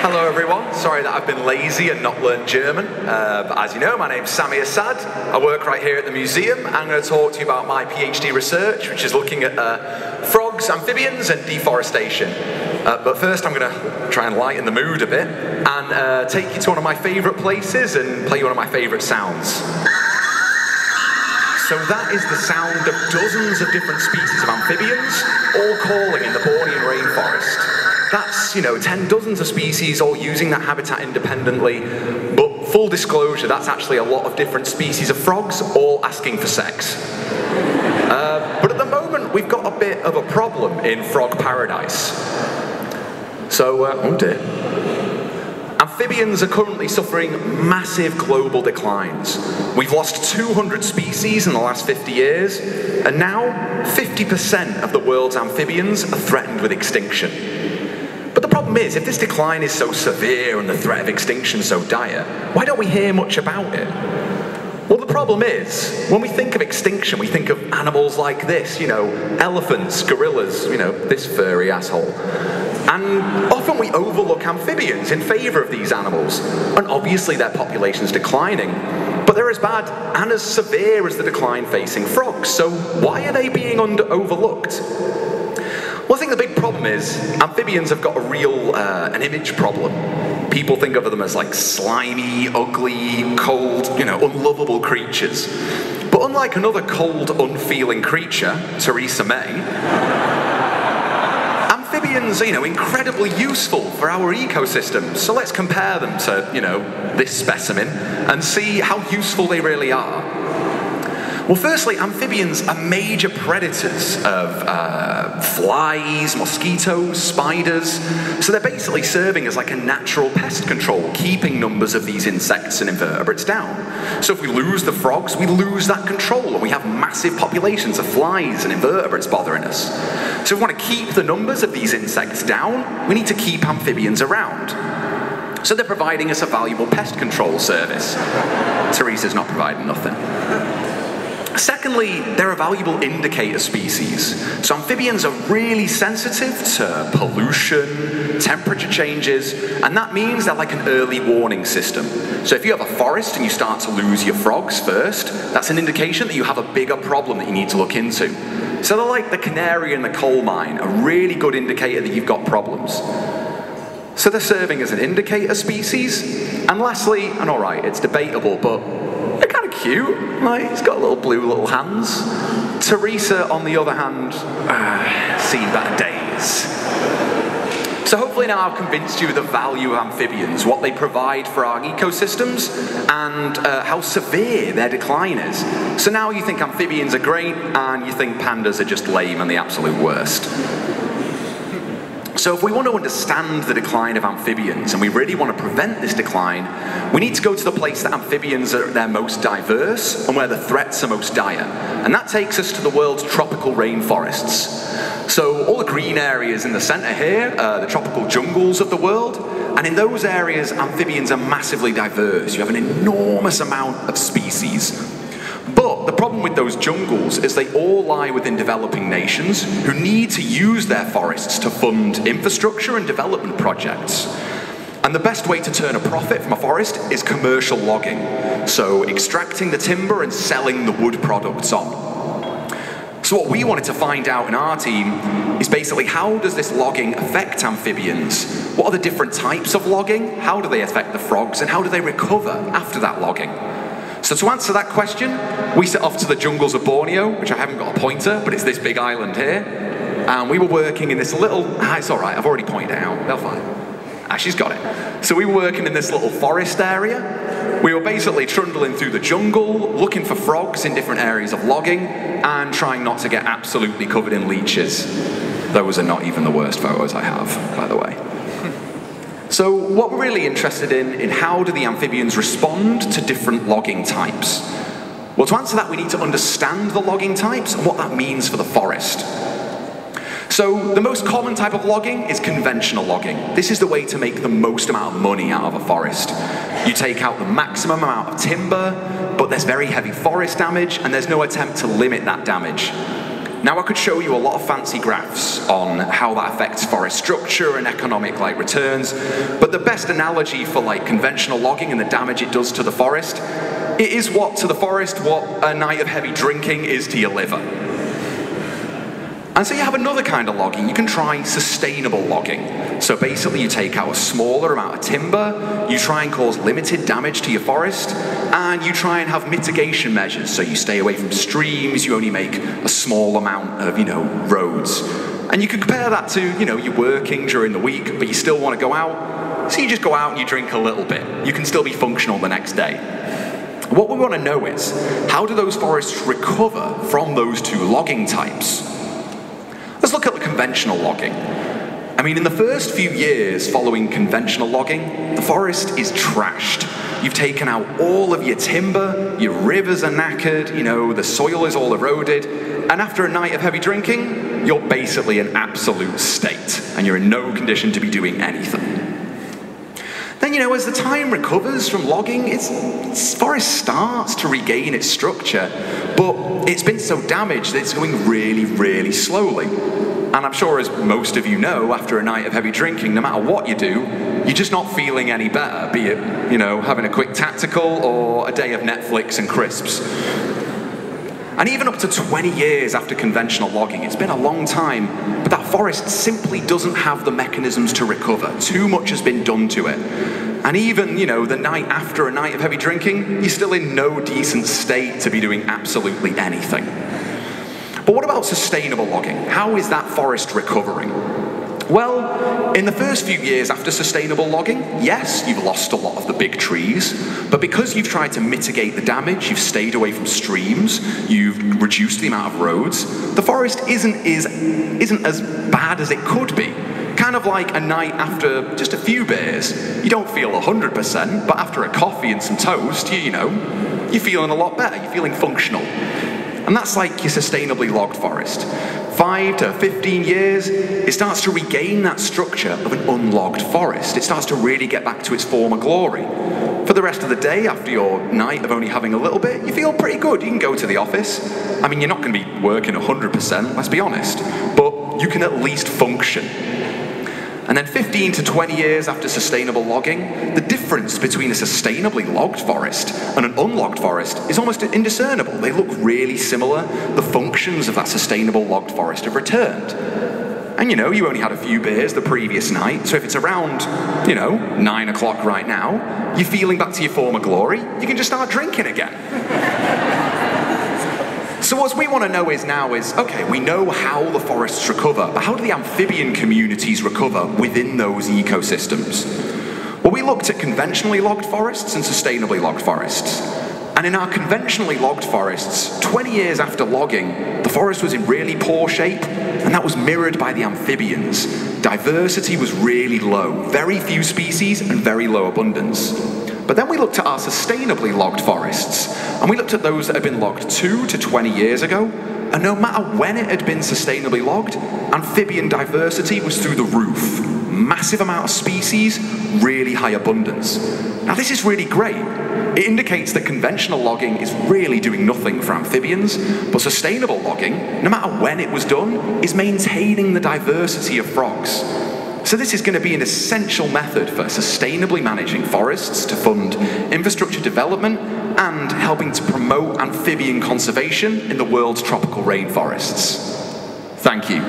Hello everyone, sorry that I've been lazy and not learned German, but as you know, my name's Sami Asad. I work right here at the museum. I'm going to talk to you about my PhD research, which is looking at frogs, amphibians and deforestation. But first I'm going to try and lighten the mood a bit and take you to one of my favourite places and play you one of my favourite sounds. So that is the sound of dozens of different species of amphibians, all calling in the Bornean rainforest. That's, 10 dozens of species all using that habitat independently, but full disclosure, that's actually a lot of different species of frogs all asking for sex. But at the moment, we've got a bit of a problem in frog paradise. So, oh dear. Amphibians are currently suffering massive global declines. We've lost 200 species in the last 50 years, and now 50% of the world's amphibians are threatened with extinction. But the problem is, if this decline is so severe and the threat of extinction so dire, why don't we hear much about it? Well, the problem is, when we think of extinction, we think of animals like this, elephants, gorillas, this furry asshole. And often we overlook amphibians in favour of these animals, and obviously their population's declining, but they're as bad and as severe as the decline facing frogs, so why are they being overlooked? Well, I think the big problem is amphibians have got a real, an image problem. People think of them as like slimy, ugly, cold, unlovable creatures. But unlike another cold, unfeeling creature, Theresa May, amphibians are, incredibly useful for our ecosystem. So let's compare them to, this specimen and see how useful they really are. Well, firstly, amphibians are major predators of flies, mosquitoes, spiders. So they're basically serving as like a natural pest control, keeping numbers of these insects and invertebrates down. So if we lose the frogs, we lose that control, and we have massive populations of flies and invertebrates bothering us. So if we want to keep the numbers of these insects down, we need to keep amphibians around. So they're providing us a valuable pest control service. Theresa's not providing nothing. Secondly, they're a valuable indicator species. So amphibians are really sensitive to pollution, temperature changes, and that means they're like an early warning system. So if you have a forest and you start to lose your frogs first, that's an indication that you have a bigger problem that you need to look into. So they're like the canary in the coal mine, a really good indicator that you've got problems. So they're serving as an indicator species. And lastly, and alright, it's debatable, but they're kind of cute, like, he's got little blue little hands. Theresa, on the other hand, seen better days. So hopefully now I've convinced you of the value of amphibians, what they provide for our ecosystems, and how severe their decline is. So now you think amphibians are great, and you think pandas are just lame and the absolute worst. So if we want to understand the decline of amphibians, and we really want to prevent this decline, we need to go to the place that amphibians are their most diverse and where the threats are most dire. And that takes us to the world's tropical rainforests. So all the green areas in the centre here, the tropical jungles of the world, and in those areas amphibians are massively diverse. You have an enormous amount of species. But the problem with those jungles is they all lie within developing nations who need to use their forests to fund infrastructure and development projects. And the best way to turn a profit from a forest is commercial logging. So extracting the timber and selling the wood products on. So what we wanted to find out in our team is basically, how does this logging affect amphibians? What are the different types of logging? How do they affect the frogs? And how do they recover after that logging? So to answer that question, we set off to the jungles of Borneo, which I haven't got a pointer, but it's this big island here. And we were working in this little, it's all right, I've already pointed it out, they'll find. She's got it. So we were working in this little forest area. We were basically trundling through the jungle, looking for frogs in different areas of logging, and trying not to get absolutely covered in leeches. Those are not even the worst photos I have, by the way. So what we're really interested in how do the amphibians respond to different logging types? Well, to answer that, we need to understand the logging types and what that means for the forest. So the most common type of logging is conventional logging. This is the way to make the most amount of money out of a forest. You take out the maximum amount of timber, but there's very heavy forest damage, and there's no attempt to limit that damage. Now I could show you a lot of fancy graphs on how that affects forest structure and economic returns, but the best analogy for conventional logging and the damage it does to the forest, it is what a night of heavy drinking is to your liver. And so you have another kind of logging. You can try sustainable logging. So basically you take out a smaller amount of timber, you try and cause limited damage to your forest, and you try and have mitigation measures. So you stay away from streams, you only make a small amount of, roads. And you can compare that to, you're working during the week, but you still want to go out. So you just go out and you drink a little bit. You can still be functional the next day. What we want to know is, how do those forests recover from those two logging types? Let's look at the conventional logging. I mean, in the first few years following conventional logging, the forest is trashed. You've taken out all of your timber, your rivers are knackered, the soil is all eroded, and after a night of heavy drinking, you're basically an absolute state, and you're in no condition to be doing anything. Then, as the time recovers from logging, its forest starts to regain its structure, but it's been so damaged that it's going really, really slowly. And I'm sure, as most of you know, after a night of heavy drinking, no matter what you do, you're just not feeling any better, be it, having a quick tactical or a day of Netflix and crisps. And even up to 20 years after conventional logging, it's been a long time, but that forest simply doesn't have the mechanisms to recover. Too much has been done to it. And even, the night after a night of heavy drinking, you're still in no decent state to be doing absolutely anything. But what about sustainable logging? How is that forest recovering? Well, in the first few years after sustainable logging, yes, you've lost a lot of the big trees, but because you've tried to mitigate the damage, you've stayed away from streams, you've reduced the amount of roads, the forest isn't as bad as it could be. Kind of like a night after just a few beers. You don't feel 100%, but after a coffee and some toast, you're feeling a lot better, you're feeling functional. And that's like your sustainably logged forest. 5 to 15 years, it starts to regain that structure of an unlogged forest. It starts to really get back to its former glory. For the rest of the day, after your night of only having a little bit, you feel pretty good. You can go to the office. I mean, you're not going to be working 100%, let's be honest, but you can at least function. And then 15 to 20 years after sustainable logging, the difference between a sustainably logged forest and an unlogged forest is almost indiscernible. They look really similar. The functions of that sustainable logged forest have returned. And you only had a few beers the previous night, so if it's around, 9 o'clock right now, you're feeling back to your former glory, you can just start drinking again. So what we want to know is, okay, we know how the forests recover, but how do the amphibian communities recover within those ecosystems? Well, we looked at conventionally logged forests and sustainably logged forests. And in our conventionally logged forests, 20 years after logging, the forest was in really poor shape, and that was mirrored by the amphibians. Diversity was really low, very few species and very low abundance. But then we looked at our sustainably logged forests, and we looked at those that had been logged 2 to 20 years ago, and no matter when it had been sustainably logged, amphibian diversity was through the roof. Massive amount of species, really high abundance. Now this is really great. It indicates that conventional logging is really doing nothing for amphibians, but sustainable logging, no matter when it was done, is maintaining the diversity of frogs. So this is going to be an essential method for sustainably managing forests to fund infrastructure development and helping to promote amphibian conservation in the world's tropical rainforests. Thank you.